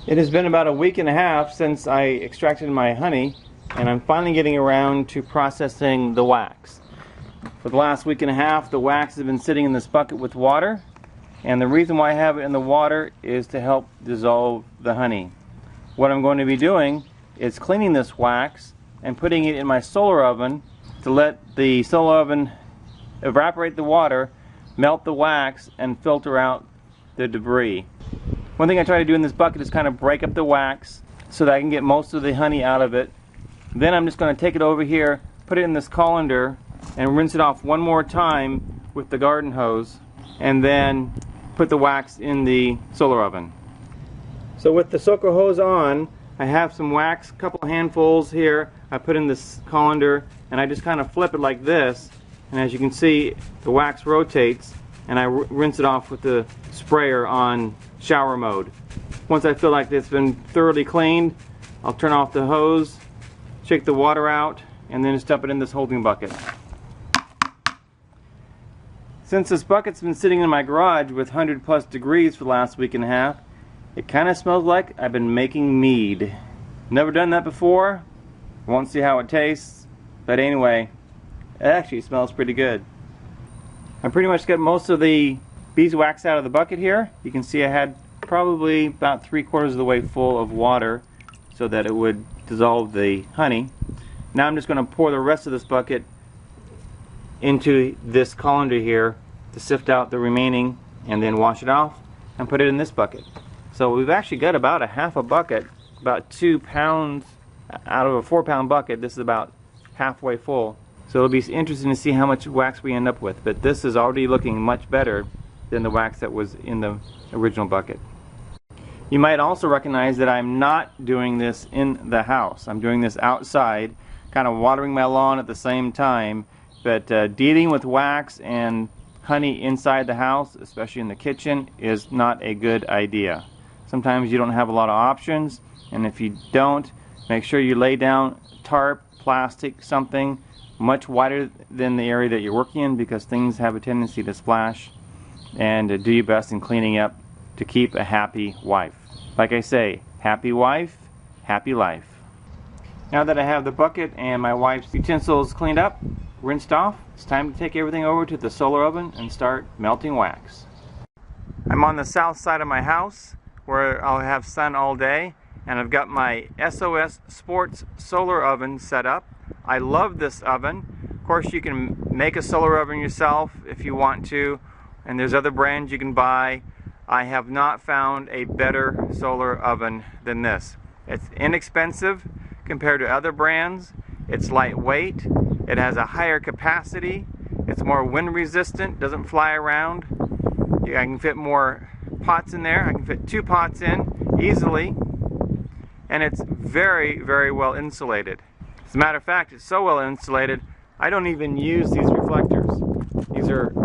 It has been about a week and a half since I extracted my honey, and I'm finally getting around to processing the wax. For the last week and a half, the wax has been sitting in this bucket with water, and the reason why I have it in the water is to help dissolve the honey. What I'm going to be doing is cleaning this wax and putting it in my solar oven to let the solar oven evaporate the water, melt the wax, and filter out the debris. One thing I try to do in this bucket is kind of break up the wax so that I can get most of the honey out of it. Then I'm just going to take it over here, put it in this colander, and rinse it off one more time with the garden hose, and then put the wax in the solar oven. So with the soaker hose on, I have some wax, a couple handfuls here. I put in this colander, and I just kind of flip it like this, and as you can see, the wax rotates, and I rinse it off with the sprayer on shower mode. Once I feel like it's been thoroughly cleaned, I'll turn off the hose, shake the water out, and then just dump it in this holding bucket. Since this bucket's been sitting in my garage with 100+ degrees for the last week and a half, it kind of smells like I've been making mead. Never done that before, won't see how it tastes, but anyway, it actually smells pretty good. I pretty much got most of the beeswax out of the bucket here. You can see I had probably about 3/4 of the way full of water so that it would dissolve the honey. Now I'm just going to pour the rest of this bucket into this colander here to sift out the remaining and then wash it off and put it in this bucket. So we've actually got about a half a bucket, about 2 pounds out of a 4-pound bucket. This is about halfway full. So it'll be interesting to see how much wax we end up with, but this is already looking much better than the wax that was in the original bucket. You might also recognize that I'm not doing this in the house. I'm doing this outside, kind of watering my lawn at the same time, but dealing with wax and honey inside the house, especially in the kitchen, is not a good idea. Sometimes you don't have a lot of options, and if you don't, make sure you lay down tarp, plastic, something much wider than the area that you're working in, because things have a tendency to splash, and do your best in cleaning up to keep a happy wife. Like I say, happy wife, happy life. Now that I have the bucket and my wife's utensils cleaned up, rinsed off, it's time to take everything over to the solar oven and start melting wax. I'm on the south side of my house where I'll have sun all day, and I've got my SOS Sports solar oven set up. I love this oven. Of course, you can make a solar oven yourself if you want to, and there's other brands you can buy. I have not found a better solar oven than this. It's inexpensive compared to other brands. It's lightweight. It has a higher capacity. It's more wind resistant, doesn't fly around. I can fit more pots in there. I can fit 2 pots in easily, and it's very, very well insulated. As a matter of fact, it's so well insulated, I don't even use these reflectors.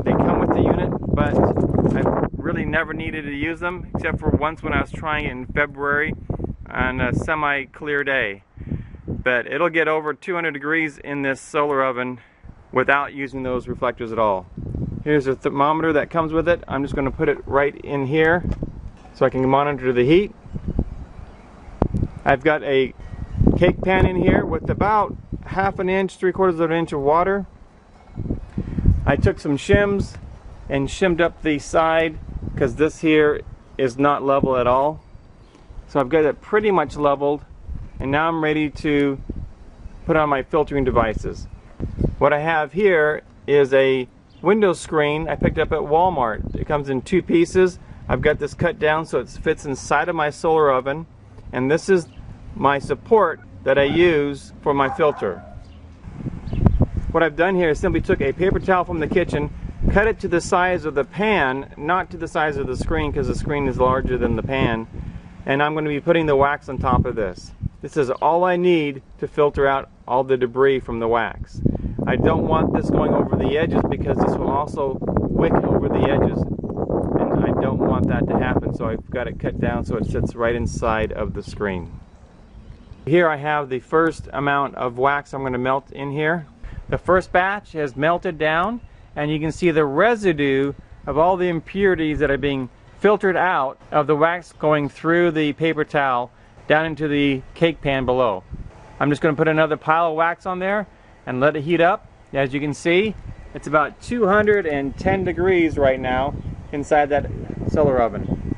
They come with the unit, but I've really never needed to use them, except for once when I was trying it in February on a semi-clear day. But it'll get over 200 degrees in this solar oven without using those reflectors at all. Here's a thermometer that comes with it. I'm just going to put it right in here so I can monitor the heat. I've got a cake pan in here with about 1/2 inch, 3/4 inch of water. I took some shims and shimmed up the side because this here is not level at all. So I've got it pretty much leveled, and now I'm ready to put on my filtering devices. What I have here is a window screen I picked up at Walmart. It comes in 2 pieces. I've got this cut down so it fits inside of my solar oven, and this is my support that I use for my filter. What I've done here is simply took a paper towel from the kitchen, cut it to the size of the pan, not to the size of the screen because the screen is larger than the pan, and I'm going to be putting the wax on top of this. This is all I need to filter out all the debris from the wax. I don't want this going over the edges because this will also wick over the edges, and I don't want that to happen, so I've got it cut down so it sits right inside of the screen. Here I have the first amount of wax I'm going to melt in here. The first batch has melted down, and you can see the residue of all the impurities that are being filtered out of the wax going through the paper towel down into the cake pan below. I'm just going to put another pile of wax on there and let it heat up. As you can see, it's about 210 degrees right now inside that solar oven.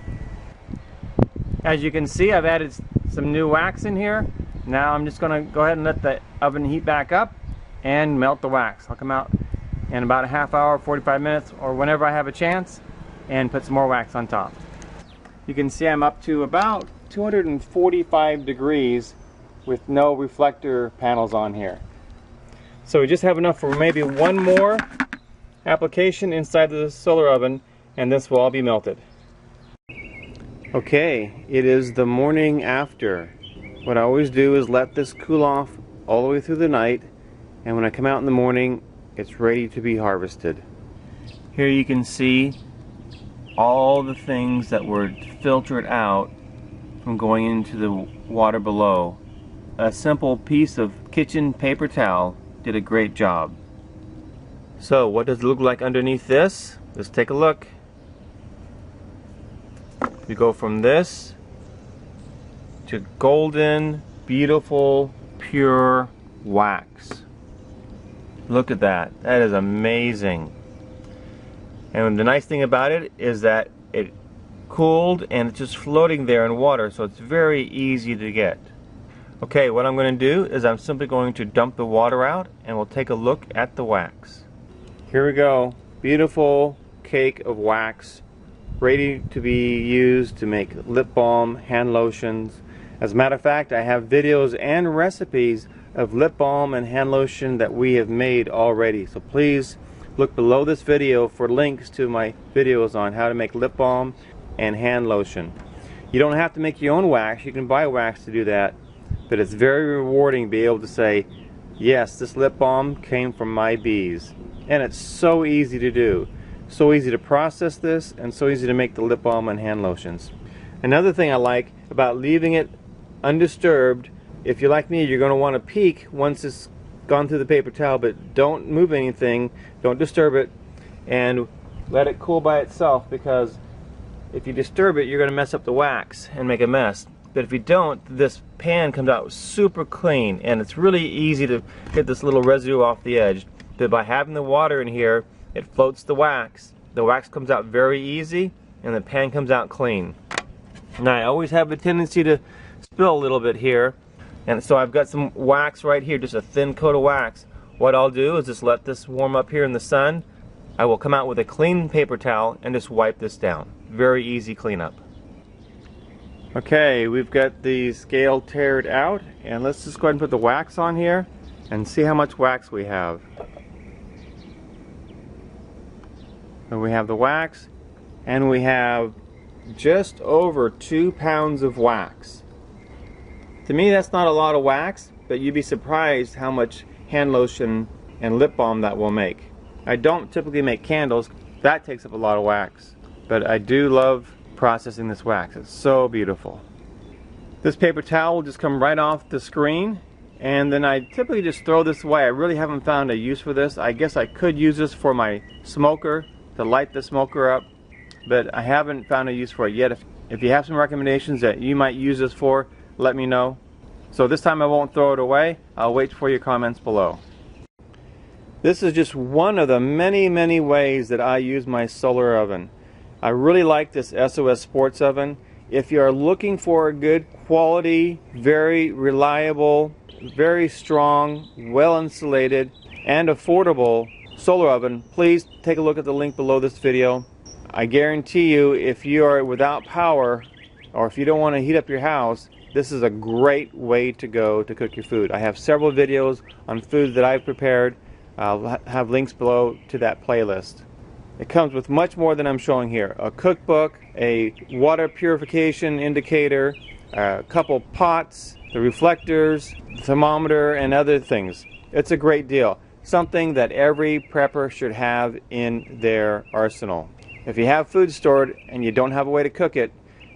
As you can see, I've added some new wax in here. Now I'm just going to go ahead and let the oven heat back up and melt the wax. I'll come out in about a half hour, 45 minutes, or whenever I have a chance, and put some more wax on top. You can see I'm up to about 245 degrees with no reflector panels on here. So we just have enough for maybe one more application inside the solar oven, and this will all be melted. Okay, it is the morning after. What I always do is let this cool off all the way through the night, and when I come out in the morning, it's ready to be harvested. Here you can see all the things that were filtered out from going into the water below. A simple piece of kitchen paper towel did a great job. So what does it look like underneath this? Let's take a look. We go from this to golden, beautiful, pure wax. Look at that. That is amazing. And the nice thing about it is that it cooled and it's just floating there in water, so it's very easy to get. Okay, what I'm going to do is I'm simply going to dump the water out and we'll take a look at the wax. Here we go. Beautiful cake of wax, ready to be used to make lip balm, hand lotions. As a matter of fact, I have videos and recipes of lip balm and hand lotion that we have made already. So please look below this video for links to my videos on how to make lip balm and hand lotion. You don't have to make your own wax. You can buy wax to do that. But it's very rewarding to be able to say, yes, this lip balm came from my bees. And it's so easy to do. So easy to process this and so easy to make the lip balm and hand lotions. Another thing I like about leaving it undisturbed, if you're like me, you're going to want to peek once it's gone through the paper towel, but don't move anything, don't disturb it, and let it cool by itself, because if you disturb it, you're going to mess up the wax and make a mess. But if you don't, this pan comes out super clean, and it's really easy to get this little residue off the edge. But by having the water in here, it floats the wax. The wax comes out very easy, and the pan comes out clean. Now, I always have a tendency to spill a little bit here, and so I've got some wax right here, just a thin coat of wax. What I'll do is just let this warm up here in the sun. I will come out with a clean paper towel and just wipe this down. Very easy cleanup. Okay, we've got the scale tared out, and let's just go ahead and put the wax on here and see how much wax we have. So we have the wax, and we have just over 2 pounds of wax. To me, that's not a lot of wax, but you'd be surprised how much hand lotion and lip balm that will make. I don't typically make candles. That takes up a lot of wax. But I do love processing this wax. It's so beautiful. This paper towel will just come right off the screen, and then I typically just throw this away. I really haven't found a use for this. I guess I could use this for my smoker, to light the smoker up, but I haven't found a use for it yet. If you have some recommendations that you might use this for, let me know. So this time I won't throw it away. I'll wait for your comments below. This is just one of the many ways that I use my solar oven. I really like this SOS Sports oven. If you are looking for a good quality, very reliable, very strong, well insulated, and affordable solar oven, please take a look at the link below this video. I guarantee you, if you are without power, or if you don't want to heat up your house, this is a great way to go to cook your food. I have several videos on food that I've prepared. I'll have links below to that playlist. It comes with much more than I'm showing here. A cookbook, a water purification indicator, a couple pots, the reflectors, the thermometer, and other things. It's a great deal. Something that every prepper should have in their arsenal. If you have food stored and you don't have a way to cook it,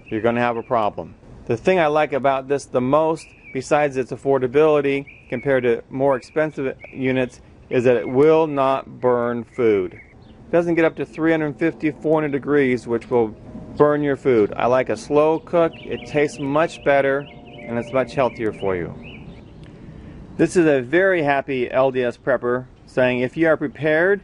you're going to have a problem. The thing I like about this the most, besides its affordability compared to more expensive units, is that it will not burn food. It doesn't get up to 350, 400 degrees, which will burn your food. I like a slow cook. It tastes much better and it's much healthier for you. This is a very happy LDS prepper saying, if you are prepared,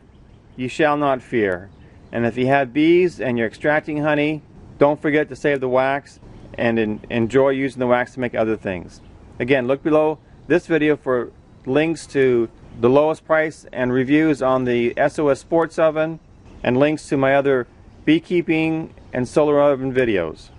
you shall not fear. And if you have bees and you're extracting honey, don't forget to save the wax and enjoy using the wax to make other things. Again, look below this video for links to the lowest price and reviews on the SOS Sports Oven and links to my other beekeeping and solar oven videos.